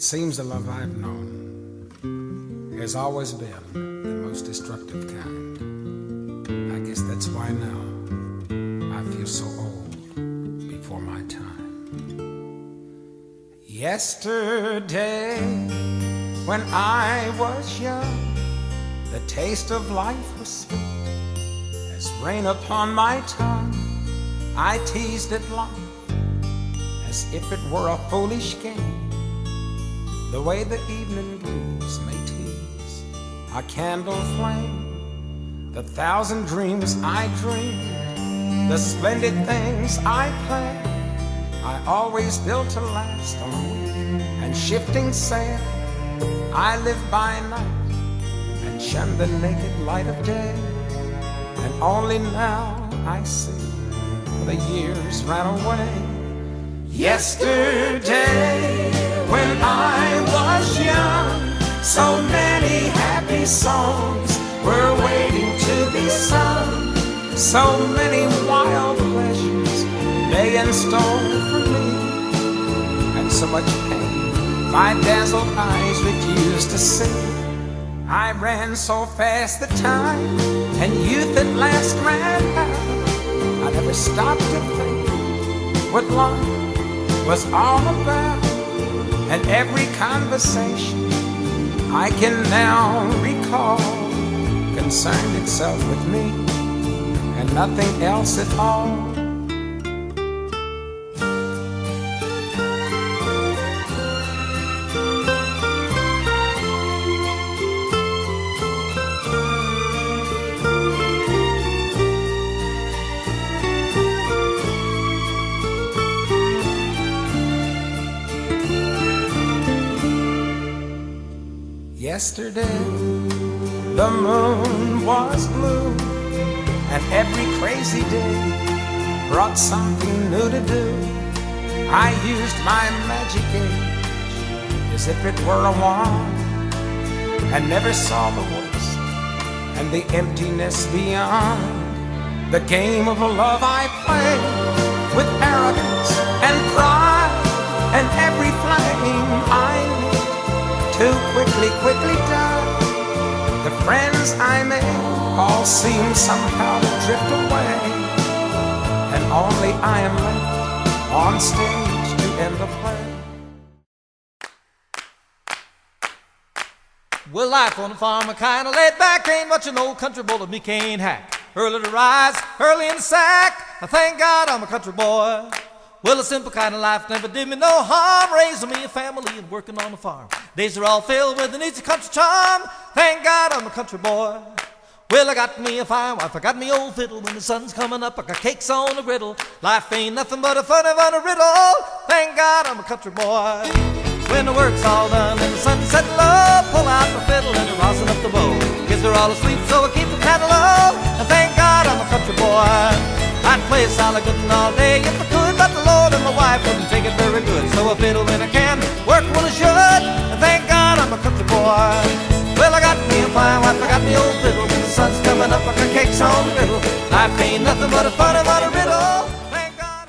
seems the love I've known has always been the most destructive kind. I guess that's why now I feel so old before my time. Yesterday, when I was young, the taste of life was sweet as rain upon my tongue. I teased at life as if it were a foolish game, the way the evening breeze may tease a candle flame. The thousand dreams I dreamed, the splendid things I planned, I always built to last on wind and shifting sand. I lived by night and shunned the naked light of day, and only now I see the years ran away. Yesterday, when I was young, so many happy songs were waiting to be sung. So many wild pleasures lay in store for me, and so much pain my dazzled eyes refused to see. I ran so fast the time, and youth at last ran out. I never stopped to think what life was all about, and every conversation I can now recall concerned itself with me and nothing else at all. Yesterday, the moon was blue, and every crazy day brought something new to do. I used my magic age as if it were a wand, and never saw the worst and the emptiness beyond. The game of love I played with arrogance and pride, and every flame I lit too quickly died. The friends I made all seem somehow to drift away, and only I am left on stage to end the play. Well, life on the farm are kinda laid back. Ain't much an old country boy that me can't hack. Early to rise, early in the sack. I thank God I'm a country boy. Well, a simple kind of life never did me no harm, raising me a family and working on the farm. Days are all filled with an easy country charm. Thank God I'm a country boy. Well, I got me a fine wife, I got me old fiddle. When the sun's coming up, I got cakes on the griddle. Life ain't nothing but a funny riddle. Thank God I'm a country boy. When the work's all done and the sun's setting low, pull out my fiddle and rosin up the bow. Kids are all asleep, so I keep the cattle low. And thank God I'm a country boy. I'd play solid good all day if I could, but the Lord and my wife wouldn't take it very good. So I fiddle when I can, work when I should, and thank God I'm a country boy. Well, I got me a fine wife, I got me old fiddle. When the sun's coming up, I got cakes on the griddle. Life ain't nothing but a funny riddle. Thank God.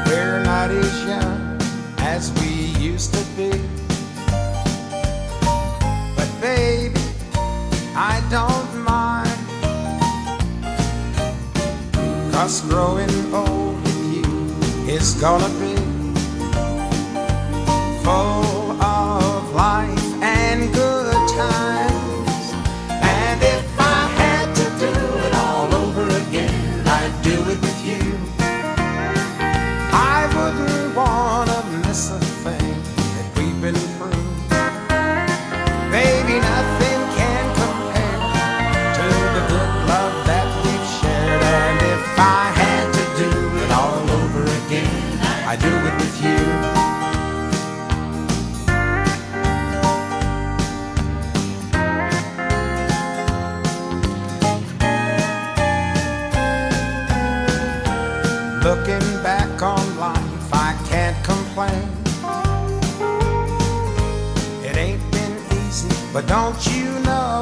We're not as young as we used to be, but baby, I don't mind, 'cause growing old with you is gonna be full of life and good times. And if I had to do it all over again, I'd do it with you. I wouldn't wanna miss a thing that we've been through. Baby, nothing can compare to the good love that we've shared. And if I had to do it all over again, I'd do it with you. Looking back on life, I can't complain. It ain't been easy, But don't you know,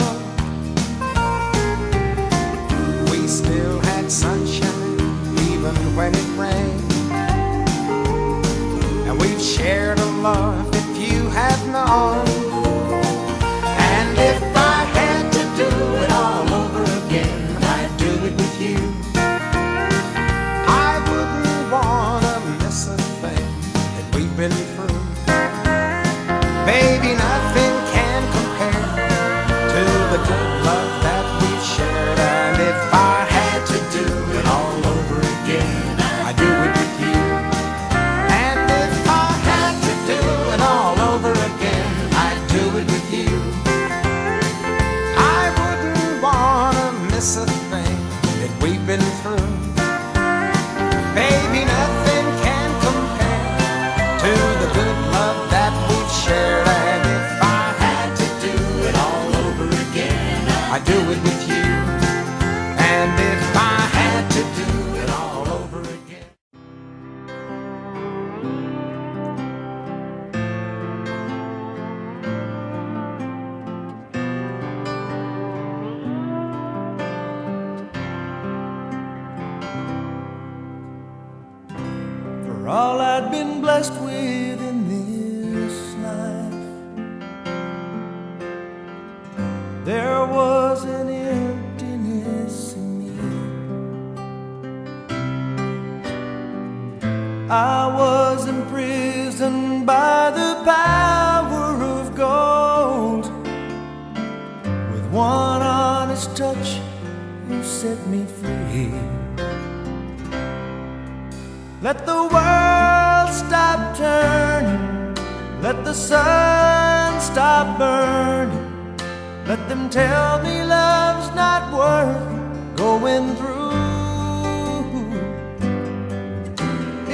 we still had sunshine even when it rained. And we've shared a love that few have known. And if I had to do it all over again, I'd do it with you. I wouldn't wanna miss a thing that we've been through. Baby, nothing can compare to the good love that we've shared. And if I had to do it all over again, I'd do it with you. And if I had to do it all over again, I'd do it with you. I wouldn't wanna miss a thing that we've been through. Baby, nothing can compare to the good love that we've shared. And if I had to do it all over again, I'd do it with you. And if I had to do it all over again. For all I'd been blessed with in this life, there was an emptiness in me. I was imprisoned by the power of gold. With one honest touch, you set me free. Let the world stop turning, let the sun stop burning. Let them tell me love's not worth going through.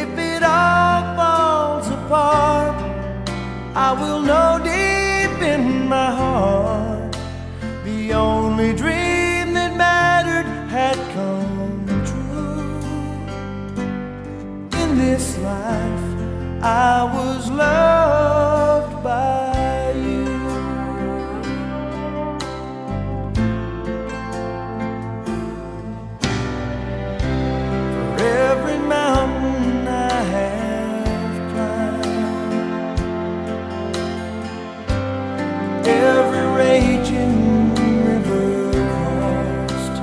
If it all falls apart, I will know deep in my heart the only dream that mattered had come true. In this life, I was loved by you. For every mountain I have climbed, every raging river crossed,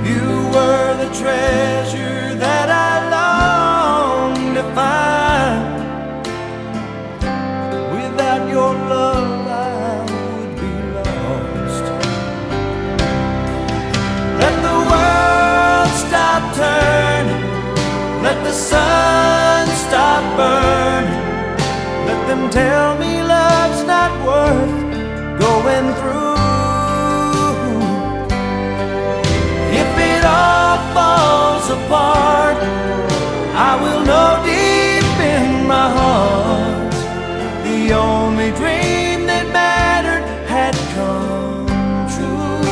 you were the treasure that I longed to find. Without your love, I would be lost. Let the world stop turning, let the sun stop burning. Let them tell me love's not worth going through. If it all falls apart, I will know deep in my heart the only dream that mattered had come true.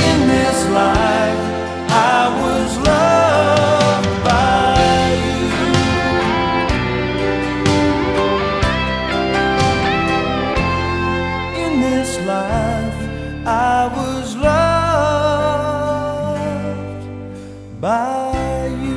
In this life, I was loved by you. In this life, I was loved by you.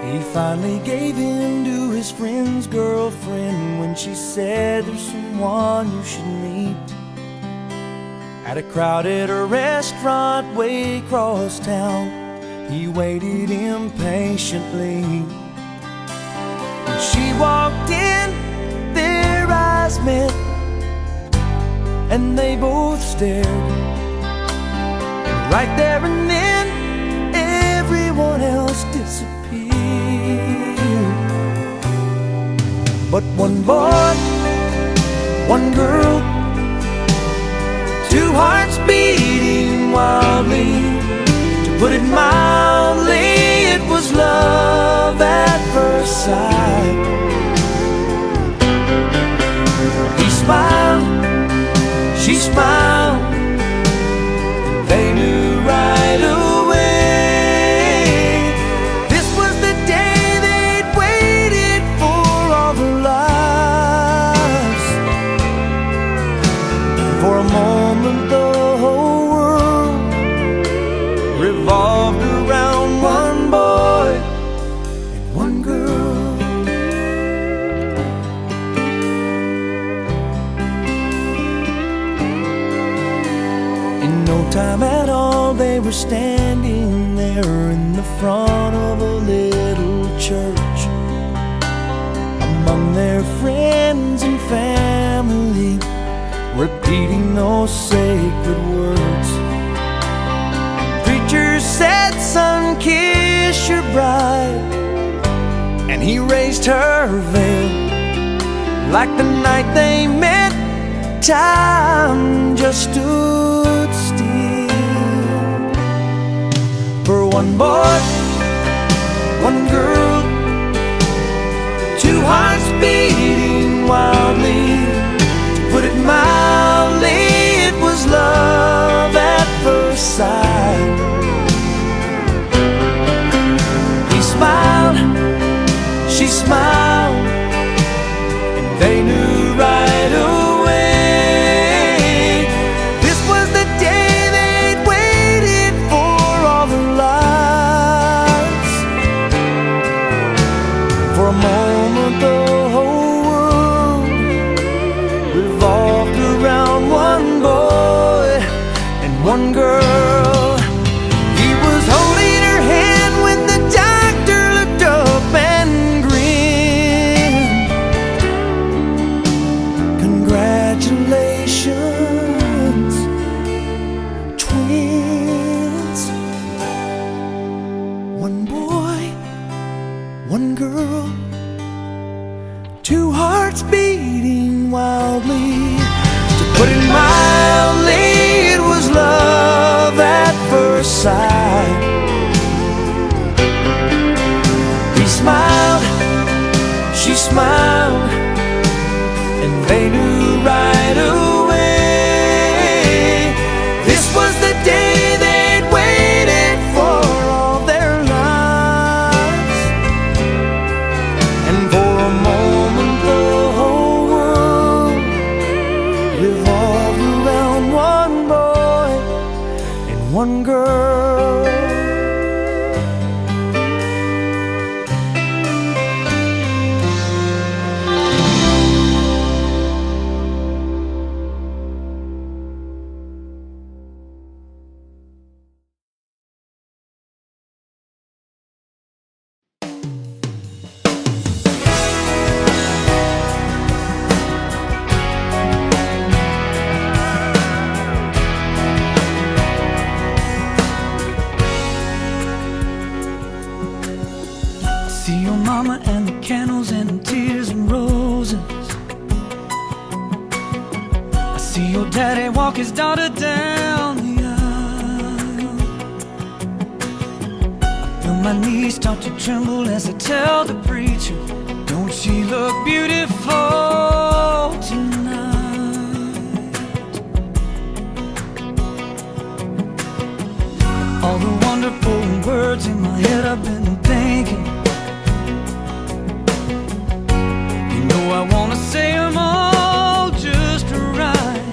He finally gave in to his friend's girlfriend when she said there's someone you should meet. At a crowded restaurant way across town, he waited impatiently. When she walked in, their eyes met, and they both stared. And right there and then, everyone else disappeared. But one boy, one girl, two hearts beating wildly. To put it mildly, it was love at first sight. He smiled, she smiled, they knew right away. This was the day they'd waited for all their lives. For a moment the whole world revolved around one boy and one girl. In no time at all they were standing there in the front of a little church, among their friends and family, repeating those sacred words. Preacher said, "Son, kiss your bride," and he raised her veil. Like the night they met, time just stood still. For one boy, one girl, two hearts beating wildly. To put it mildly, it was love at first sight. He smiled, she smiled, and they knew right away. This was the day they'd waited for all their lives. For a moment the whole world revolved around one boy and one girl. He was holding her hand when the doctor looked up and grinned. Congratulations, twins. One boy, one girl, two hearts beating wildly. To put it mildly, it was love at first sight. He smiled, she smiled, and they knew right away. This was the day they'd waited for all their lives. And for a moment the whole world revolved around one boy and one girl. See your mama and the candles and the tears and roses. I see your daddy walk his daughter down the aisle. I feel my knees start to tremble as I tell the preacher, don't she look beautiful tonight? All the wonderful words in my head I've been thinking, I wanna say them all just right.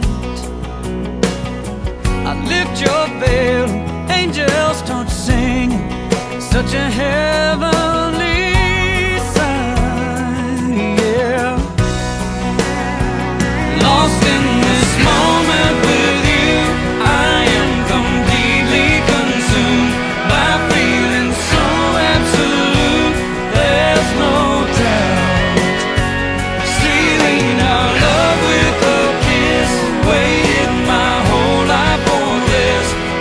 I lift your veil, angels start singing, such a heavenly sight, yeah. Lost in this moment with you, I am completely consumed by feeling so absolute, there's no doubt.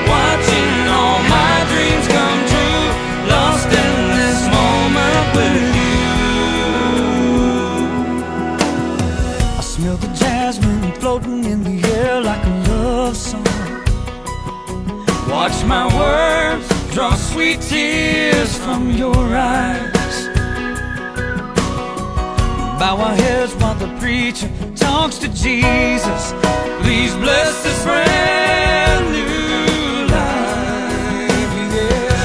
Watching all my dreams come true, lost in floating in the air like a love song. Watch my words draw sweet tears from your eyes. Bow our heads while the preacher talks to Jesus. Please bless this brand new life, yeah.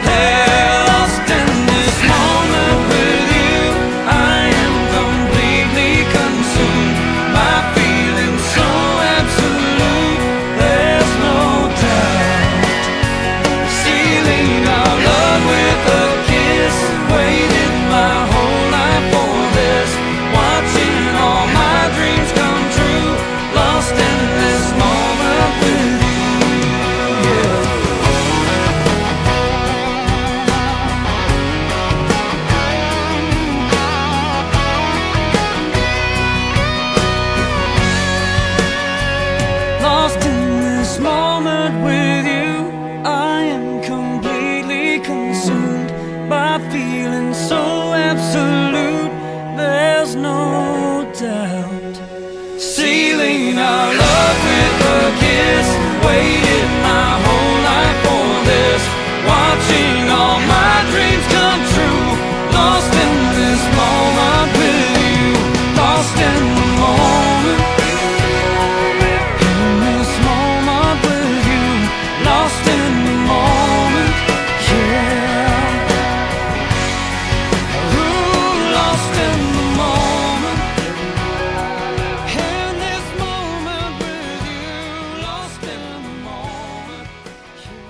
Hey, lost in this moment with you, I am completely consumed by feeling so absolute. There's no doubt. Sealing our love with a kiss. Waited my whole life for this. Watching all my dreams come true. Lost in this moment with you, yeah. Lost in this moment with you, I am completely consumed by feeling so absolute. There's no doubt. Sealing our love with a kiss. Waited my whole life for this. Watching all my dreams come true. Lost in this moment with you. Lost in the moment. In this moment with you. Lost in the moment, yeah. Ooh, lost in the moment. In this moment with you. Lost in the moment, yeah.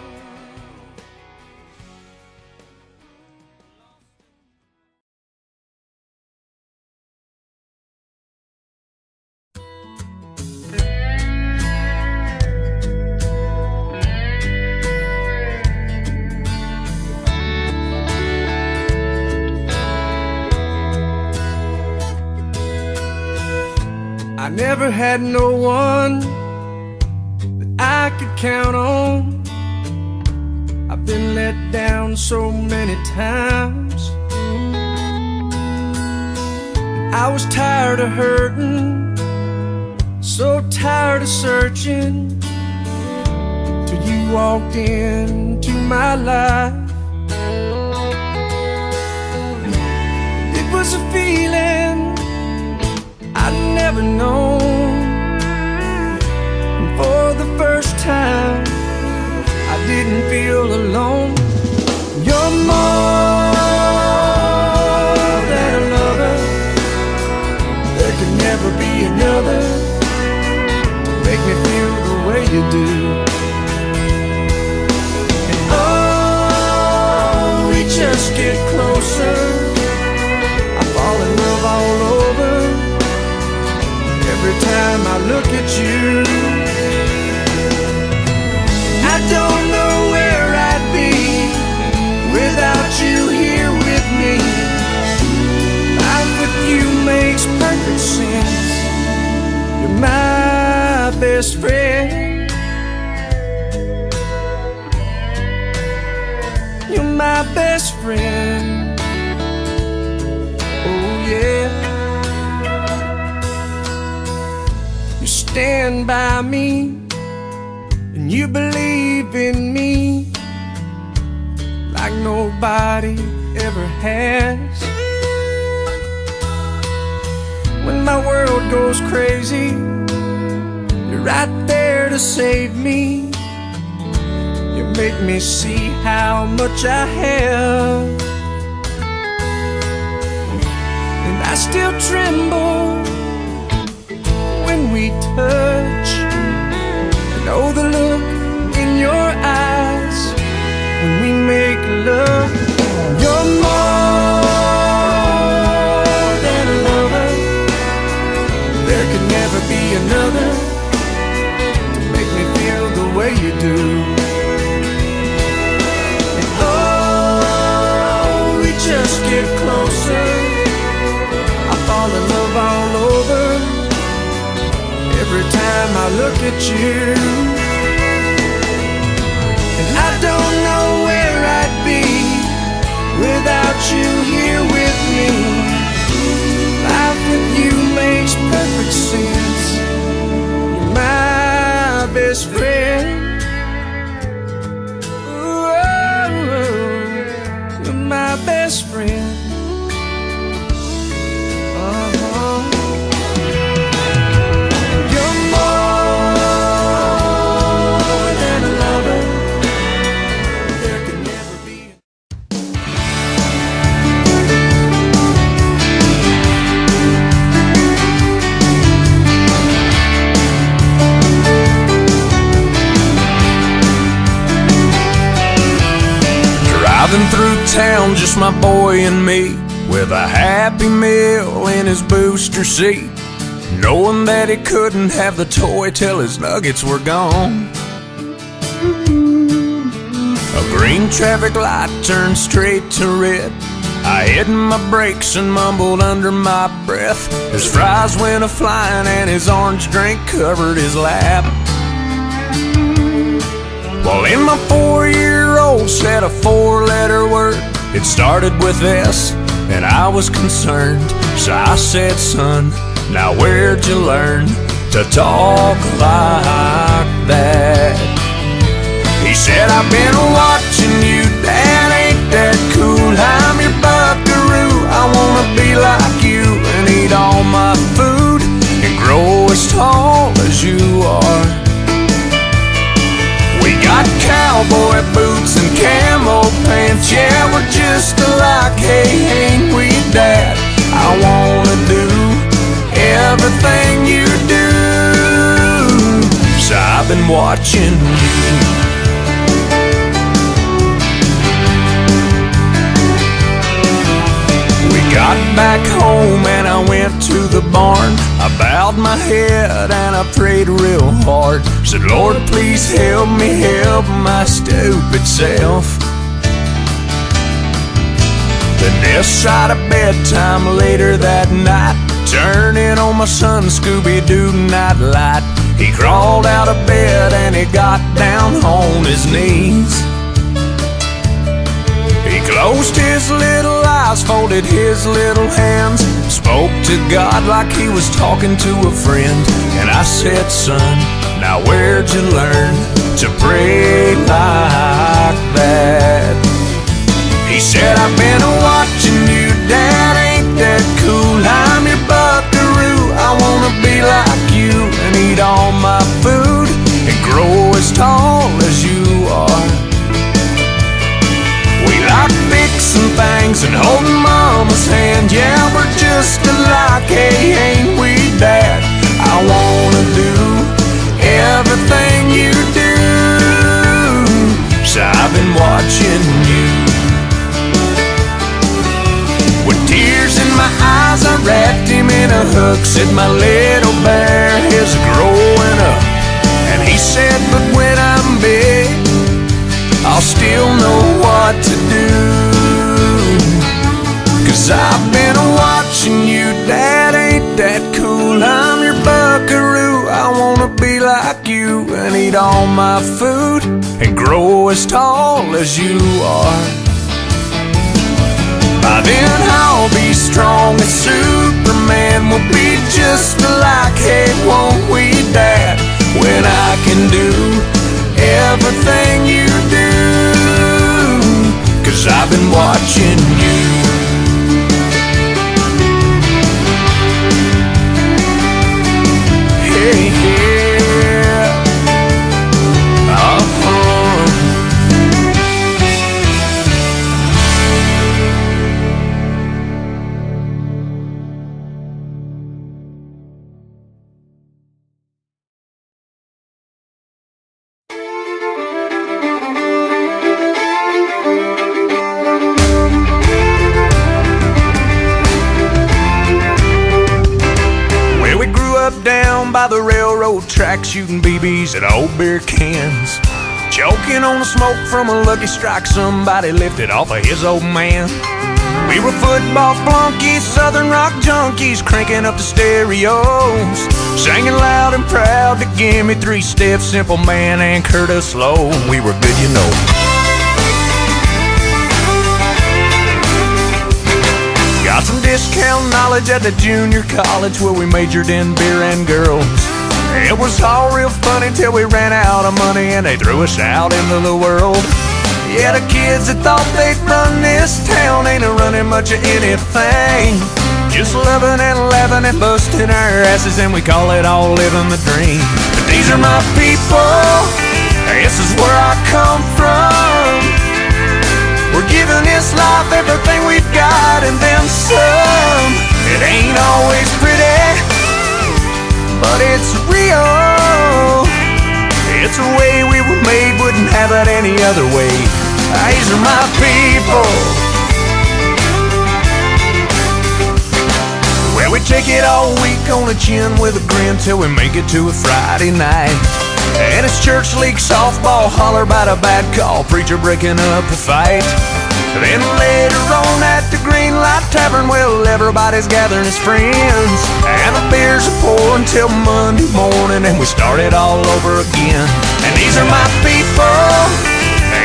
I never had no one that I could count on. I've been let down so many times. I was tired of hurting, so tired of searching, till you walked into my life. It was a feeling I'd never known. And for the first time, I didn't feel alone. You're more than a lover. There could never be another to make me feel the way you do. And oh, we just get closer. I fall in love all over. Every time I look at you, I don't know where I'd be without you here with me. Life with you makes perfect sense. You're my best friend. You're my best friend. Oh yeah. You stand by me and you believe in me like nobody ever has. When my world goes crazy, you're right there to save me. You make me see how much I have, and I still tremble when we touch. And oh, the look in your eyes when we make love. You're more than a lover. There could never be another to make me feel the way you do. And oh, we just get closer. I fall in love all over. Every time I look at you, and I don't know where I'd be without you here with me. Life with you makes perfect sense. town, just my boy and me, with a Happy Meal in his booster seat, knowing that he couldn't have the toy till his nuggets were gone. A green traffic light turned straight to red. I hit my brakes and mumbled under my breath. His fries went a-flying and his orange drink covered his lap. Well, in my 4-year-old said a 4-letter word. It started with S, and I was concerned. So I said, son, now where'd you learn to talk like that? He said, I've been watching you, Dad, ain't that cool? I'm your buckaroo, I wanna be like you and eat all my food and grow as tall as you are. We got cowboy boots and camo pants, yeah, we're just alike, hey, ain't we, Dad? I wanna do everything you do, so I've been watching you. Got back home and I went to the barn. I bowed my head and I prayed real hard. Said, Lord, please help me help my stupid self. Then this side of bedtime later that night, turning on my son Scooby-Doo nightlight. He crawled out of bed and he got down on his knees. He closed his little eyes, folded his little hands, spoke to God like he was talking to a friend. And I said, son, now where'd you learn to pray like that? He said, I've been watching you, Dad, ain't that cool? I'm your buckaroo, I wanna be like you and eat all my food and grow as tall as you are. We like fixing things and holding Mama's hand, yeah, we're just alike, hey, ain't we, Dad? I wanna do everything you do, so I've been watching you. With tears in my eyes, I wrapped him in a hook, said my little bear is growing up. And he said, but when I'm big, I'll still know what to do. 'Cause I've been watching you, Dad, ain't that cool? I'm your buckaroo, I wanna be like you and eat all my food and grow as tall as you are. By then I'll be strong as Superman, we'll be just alike, hey, won't we, Dad? When I can do everything you do, 'cause I've been watching you. Hey, yeah. Down by the railroad tracks, shooting BBs at old beer cans, choking on the smoke from a Lucky Strike somebody lifted off of his old man. We were football flunkies, southern rock junkies, cranking up the stereos, singing loud and proud to Gimme 3 Steps, Simple Man, and Curtis Low. We were good, you know. Got some discount knowledge at the junior college where we majored in beer and girls. It was all real funny till we ran out of money and they threw us out into the world. Yeah, the kids that thought they'd run this town ain't running much of anything, just loving and laughing and busting our asses, and we call it all living the dream. But these are my people, this is where I come from. We're giving this life everything we've got and then some. It ain't always pretty, but it's real. It's the way we were made, wouldn't have it any other way. These are my people. people. Well, we take it all week on the chin with a grin till we make it to a Friday night. And it's church league softball, holler about a bad call, preacher breaking up a fight. Then later on at the Green Light Tavern, well, everybody's gathering as friends, and the beers are pouring till Monday morning, and we start it all over again. And these are my people,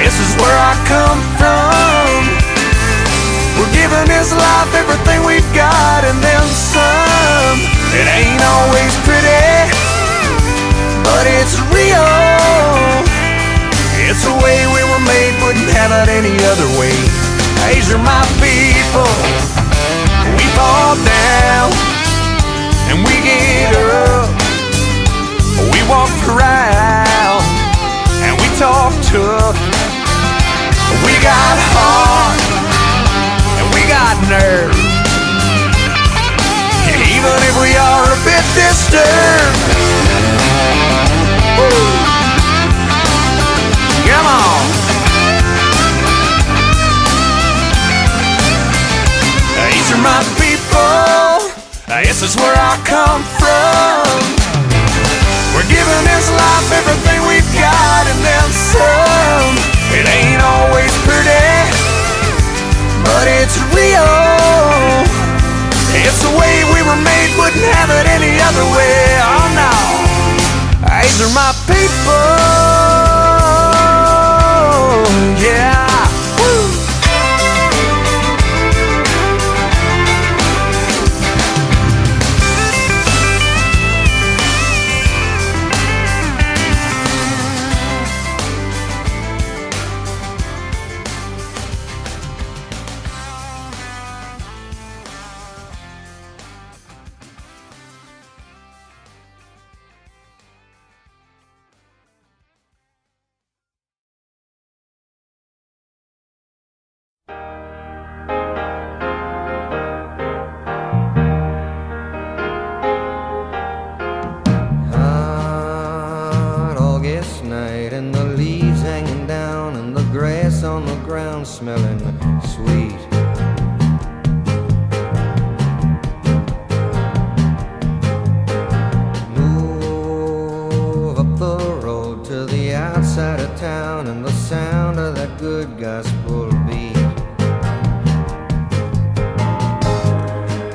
this is where I come from. We're giving this life everything we've got and then some. It ain't always pretty, but it's real. It's the way we were made, wouldn't have it any other way. These are my people. We fall down and we get up. We walk proud and we talk tough. We got heart and we got nerve, even if we are a bit disturbed. Woo. Come on. These are my people. This is where I come from. We're giving this life everything we've got and then some. It ain't always pretty, but it's real. It's the way we were made, wouldn't have it any other way. Oh no. These are my people. Yeah. Woo. On the ground smelling sweet. Move up the road to the outside of town and the sound of that good gospel beat.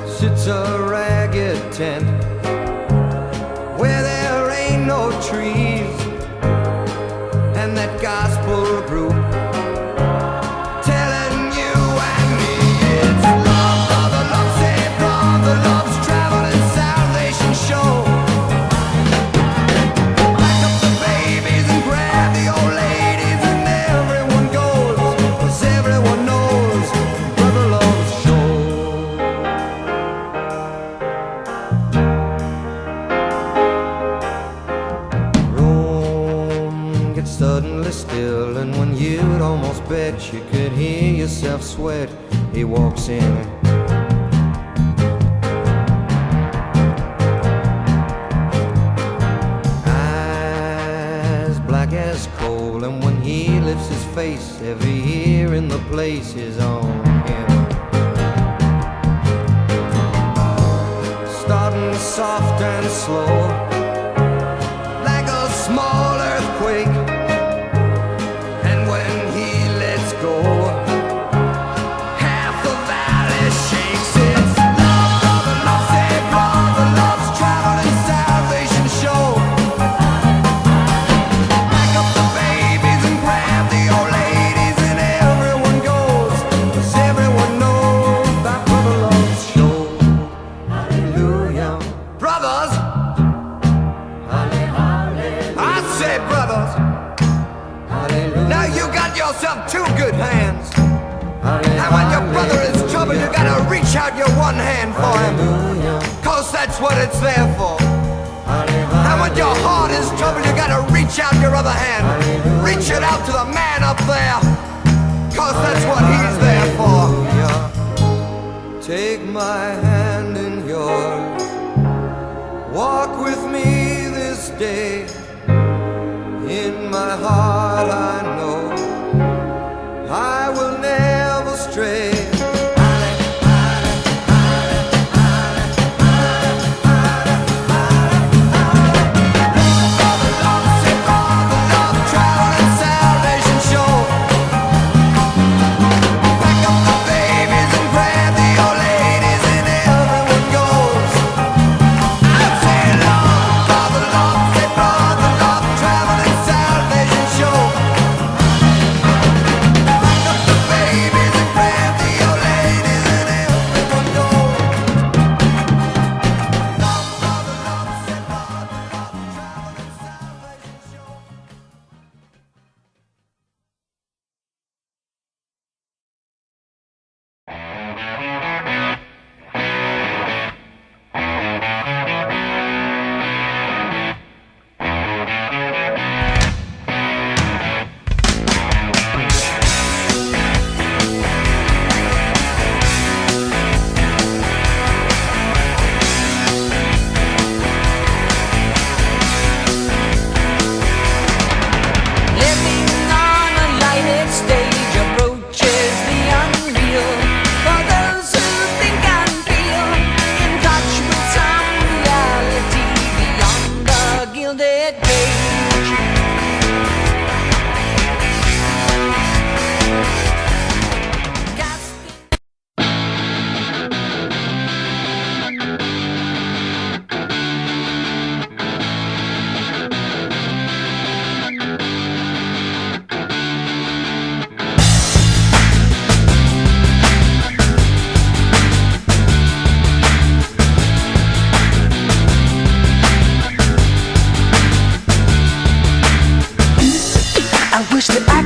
Sits a ragged tent where there ain't no trees, and that gospel group suddenly still, and when you'd almost bet you could hear yourself sweat, he walks in. Eyes black as coal, and when he lifts his face, every ear in the place is on him. Starting soft and slow, like a small earthquake. Two good hands. And when your brother is in trouble, you gotta reach out your one hand for him, 'cause that's what it's there for. And when your heart is in trouble, you gotta reach out your other hand. Reach it out to the man up there, 'cause that's what he's there for. Take my hand in yours, walk with me this day. In my heart I know I will never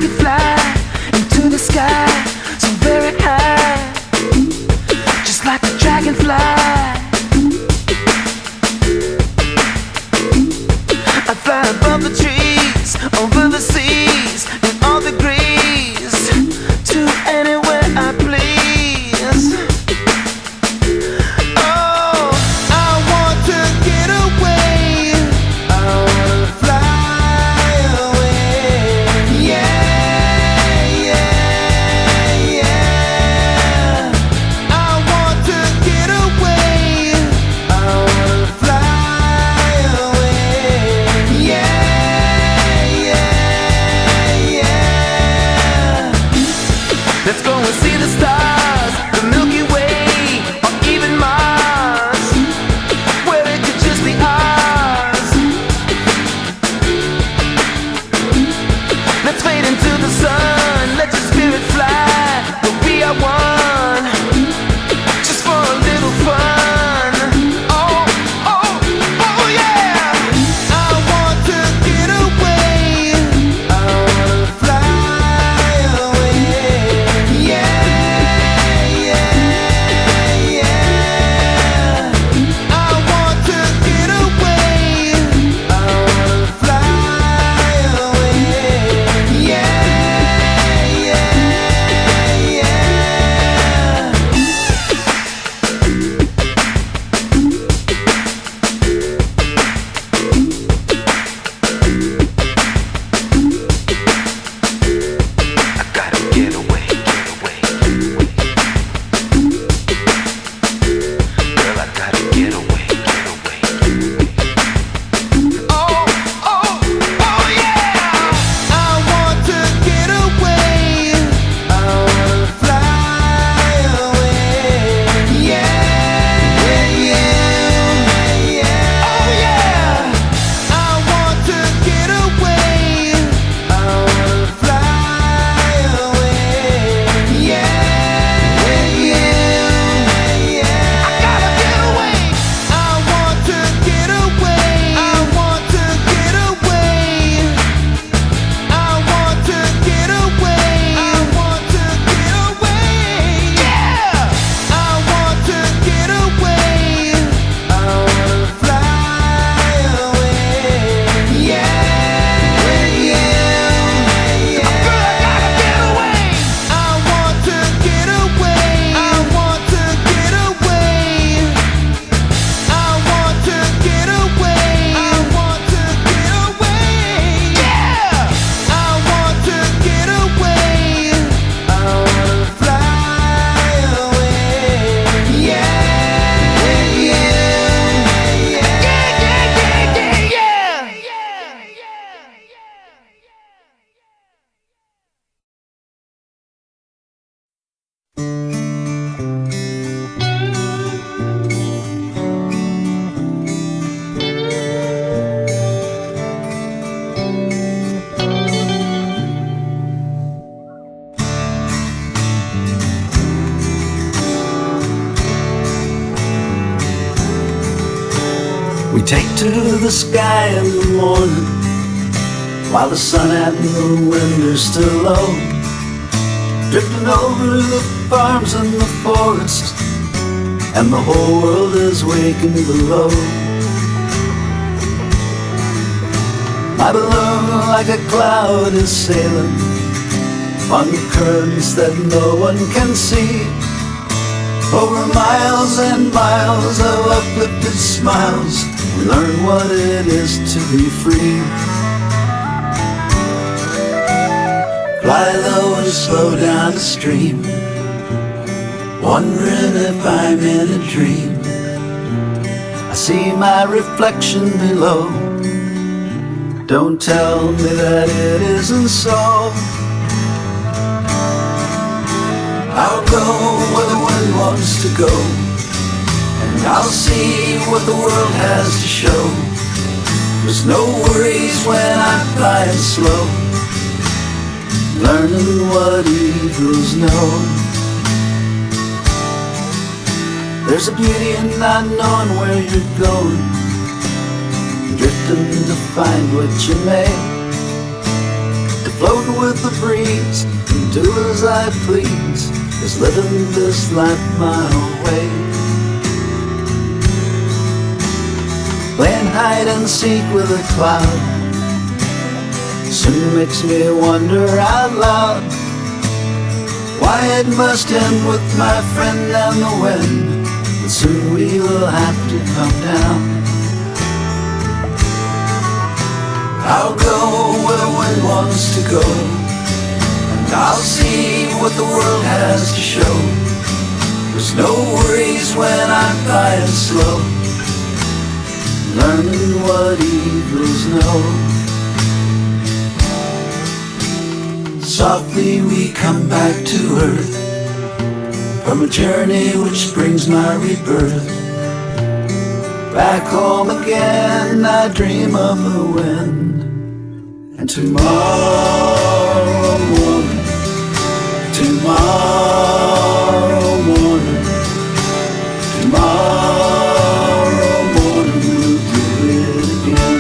could fly into the sky so very high, just like a dragonfly. I fly above the trees, over the seas, in all degrees, to anywhere I please. Oh, I want to get away, I wanna fly away. Yeah, yeah, yeah. I want to get away, I wanna fly away. Yeah, yeah, yeah. Let's go and see the stars, the Milky Way, or even Mars, where it could just be ours. Let's fade into the sun, let your spirit fly, but we are one, just for a little fun. Oh, oh, oh yeah. I want to get away, I wanna fly away. Yeah, yeah, yeah. I want to get away, I wanna fly away. Yeah, yeah, yeah. I gotta get away, get away, get away. Girl, I gotta get away, get away, get away. Oh, oh, oh yeah! I want to get away, I wanna fly away. Yeah, yeah, yeah. Oh yeah! I want to get away, I wanna fly away. Yeah, yeah, yeah. I gotta get away. I want to get away. I want to get away. I want to get away. I want to get away. Yeah. I want to get away. I wanna fly away. Yeah, yeah, yeah. Girl, I gotta get away. I want to get away. I want to get away. I want to get away. I want to get away. Yeah. I want to get away. I wanna fly away. Yeah, yeah, yeah, yeah, yeah, yeah, We take to the sky in the morning, while the sun and the wind are still low, drifting over the farms and the forest, and the whole world is waking below. My balloon like a cloud is sailing on currents that no one can see, over miles and miles of uplifted smiles. We learn what it is to be free. Fly low and slow down the stream, wondering if I'm in a dream. I see my reflection below. Don't tell me that it isn't so. I'll go where the wind wants to go, and I'll see what the world has to show. There's no worries when I'm flying slow, learning what eagles know. There's a beauty in not knowing where you're going, drifting to find what you may, to float with the breeze and do as I please, is living this life my own way. Playing hide and seek with a cloud soon makes me wonder out loud why it must end with my friend and the wind, but soon we will have to come down. I'll go where the wind wants to go, and I'll see what the world has to show. There's no worries when I'm flying slow, learning what eagles know. Softly we come back to earth from a journey which brings my rebirth. Back home again I dream of the wind, and tomorrow morning, tomorrow morning, tomorrow morning we'll do it again.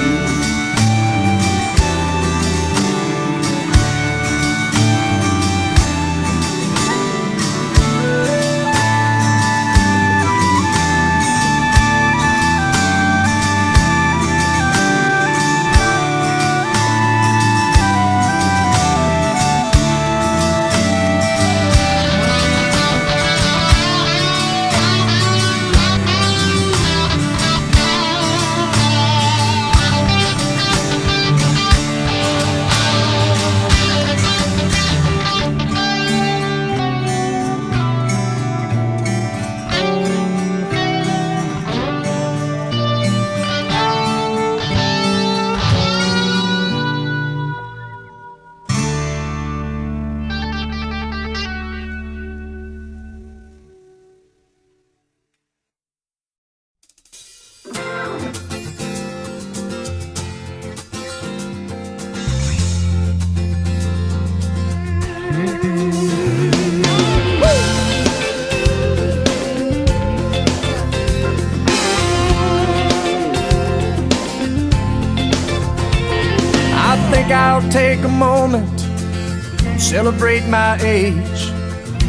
I'll take a moment to celebrate my age,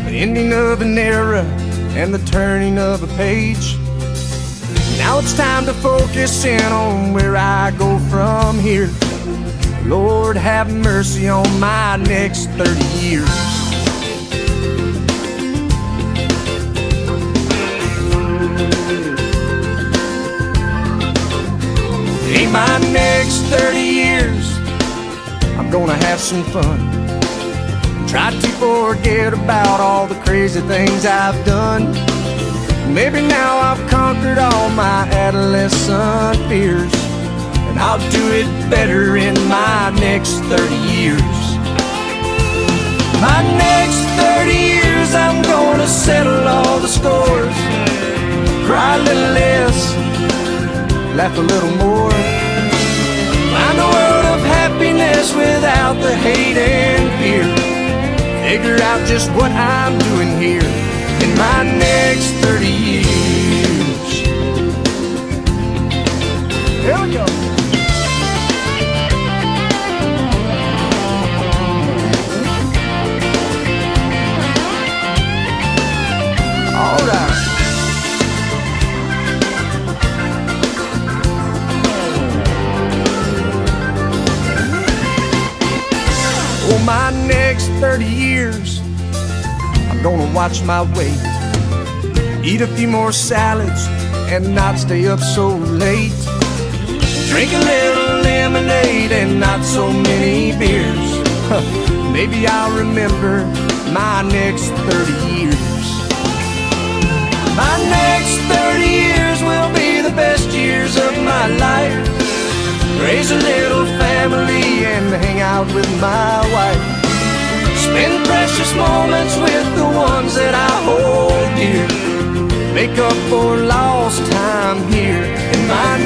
the ending of an era and the turning of a page. Now it's time to focus in on where I go from here. Lord, have mercy on my next 30 years. In my next 30 years, I'm gonna have some fun. Try to forget about all the crazy things I've done. Maybe now I've conquered all my adolescent fears, and I'll do it better in my next 30 years. My next 30 years, I'm gonna settle all the scores, cry a little less, laugh a little more, find a world of happiness without the hate and fear, figure out just what I'm doing here in my next 30 years. Here we go. All right. For my next 30 years, I'm gonna watch my weight, eat a few more salads and not stay up so late, drink a little lemonade and not so many beers. Maybe I'll remember my next 30 years. My next 30 years will be the best years of my life. Raise a little family and hang out with my wife. Spend precious moments with the ones that I hold dear. Make up for lost time here in my